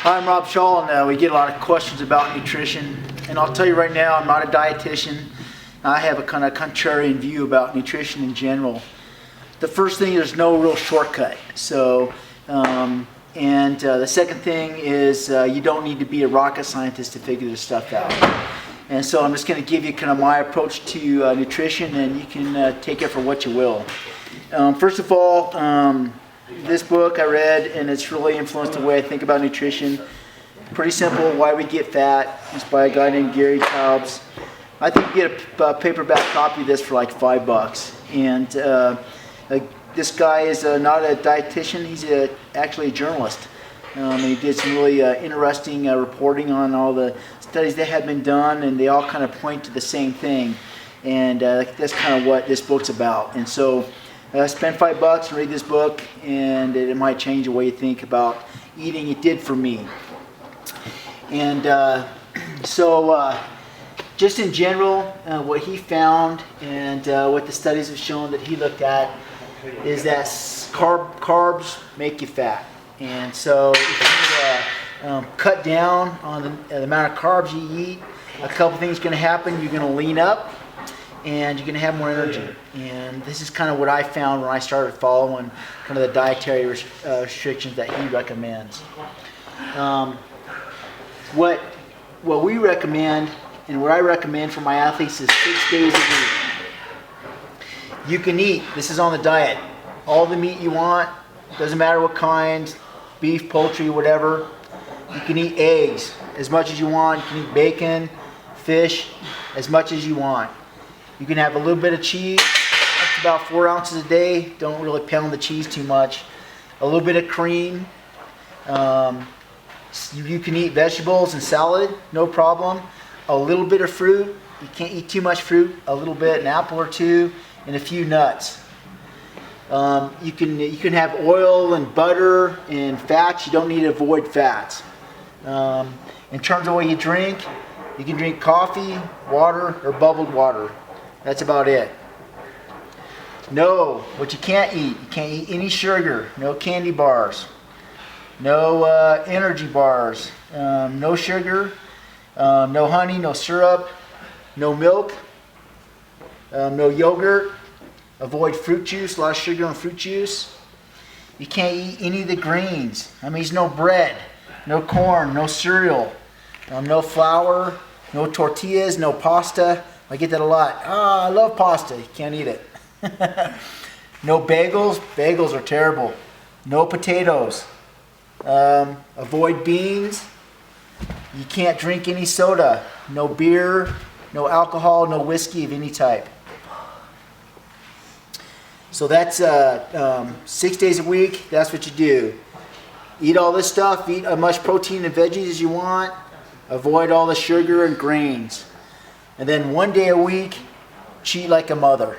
Hi, I'm Rob Shaw, and we get a lot of questions about nutrition. And I'll tell you right now, I'm not a dietitian. I have a kind of contrarian view about nutrition in general. The first thing, there's no real shortcut. So, the second thing is you don't need to be a rocket scientist to figure this stuff out. And so I'm just going to give you kind of my approach to nutrition, and you can take it for what you will. First of all, this book I read, and it's really influenced the way I think about nutrition. Pretty simple, Why We Get Fat. It's by a guy named Gary Taubes. I think you get a paperback copy of this for like $5. And this guy is not a dietitian, he's actually a journalist. And he did some really interesting reporting on all the studies that have been done, and they all kind of point to the same thing. And that's kind of what this book's about. And so spend $5 and read this book, and it might change the way you think about eating. It did for me. And just in general, what he found and what the studies have shown that he looked at is that carbs make you fat. And so if you cut down on the amount of carbs you eat, a couple things are going to happen. You're going to lean up, and you're going to have more energy. And this is kind of what I found when I started following kind of the dietary restrictions that he recommends. What we recommend, and what I recommend for my athletes, is 6 days a week. You can eat, this is on the diet, all the meat you want, doesn't matter what kind, beef, poultry, whatever. You can eat eggs as much as you want. You can eat bacon, fish, as much as you want. You can have a little bit of cheese, up to about 4 ounces a day. Don't really pound the cheese too much. A little bit of cream. You can eat vegetables and salad, no problem. A little bit of fruit. You can't eat too much fruit. A little bit, an apple or two, and a few nuts. You can have oil and butter and fats. You don't need to avoid fats. In terms of what you drink, you can drink coffee, water, or bubbled water. That's about it. No, what you can't eat any sugar, no candy bars, no energy bars, no sugar, no honey, no syrup, no milk, no yogurt. Avoid fruit juice, a lot of sugar in fruit juice. You can't eat any of the grains. That means no bread, no corn, no cereal, no flour, no tortillas, no pasta. I get that a lot. I love pasta. You can't eat it. No bagels. Bagels are terrible. No potatoes. Avoid beans. You can't drink any soda. No beer, no alcohol, no whiskey of any type. So that's 6 days a week. That's what you do. Eat all this stuff. Eat as much protein and veggies as you want. Avoid all the sugar and grains. And then 1 day a week, cheat like a mother.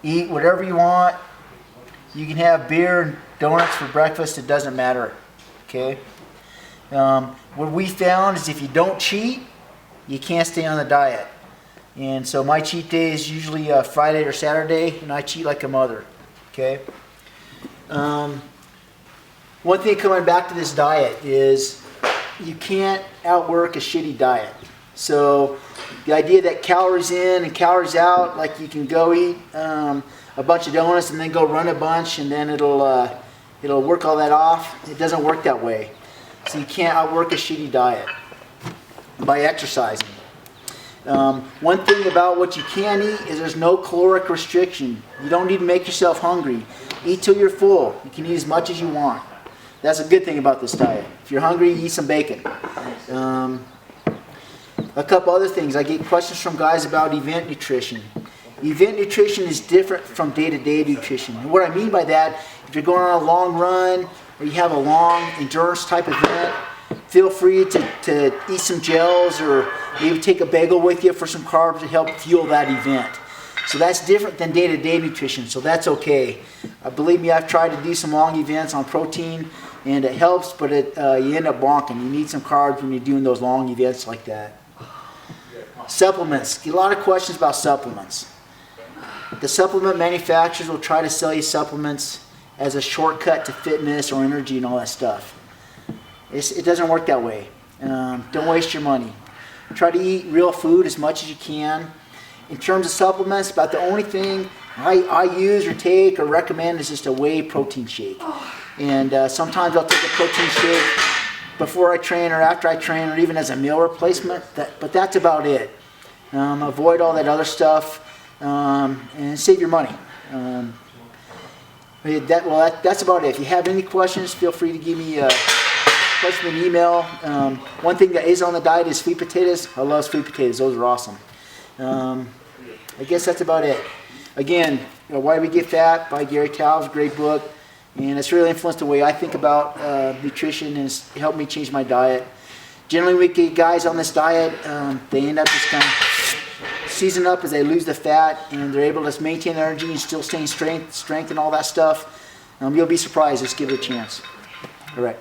Eat whatever you want. You can have beer and donuts for breakfast. It doesn't matter. Okay? What we found is if you don't cheat, you can't stay on the diet. And so my cheat day is usually Friday or Saturday, and I cheat like a mother. Okay? One thing coming back to this diet is you can't outwork a shitty diet. So the idea that calories in and calories out, like you can go eat a bunch of donuts and then go run a bunch, and then it'll work all that off. It doesn't work that way. So you can't outwork a shitty diet by exercising. One thing about what you can eat is there's no caloric restriction. You don't need to make yourself hungry. Eat till you're full. You can eat as much as you want. That's a good thing about this diet. If you're hungry, eat some bacon. A couple other things. I get questions from guys about event nutrition. Event nutrition is different from day-to-day nutrition. And what I mean by that, if you're going on a long run or you have a long endurance type event, feel free to eat some gels or maybe take a bagel with you for some carbs to help fuel that event. So that's different than day-to-day nutrition, so that's okay. Believe me, I've tried to do some long events on protein, and it helps, but you end up bonking. You need some carbs when you're doing those long events like that. Supplements. Get a lot of questions about supplements. The supplement manufacturers will try to sell you supplements as a shortcut to fitness or energy and all that stuff. It doesn't work that way. Don't waste your money. Try to eat real food as much as you can. In terms of supplements, about the only thing I use or take or recommend is just a whey protein shake. And sometimes I'll take a protein shake before I train or after I train, or even as a meal replacement. But that's about it. Avoid all that other stuff and save your money. That's about it. If you have any questions, feel free to give me a question, an email. One thing that is on the diet is sweet potatoes. I love sweet potatoes. Those are awesome. I guess that's about it. Again, Why We Get Fat by Gary Taubes, a great book. And it's really influenced the way I think about nutrition, and it's helped me change my diet. Generally, we get guys on this diet, they end up just kind of season up as they lose the fat, and they're able to maintain their energy and still stay in strength and all that stuff. You'll be surprised. Just give it a chance. All right.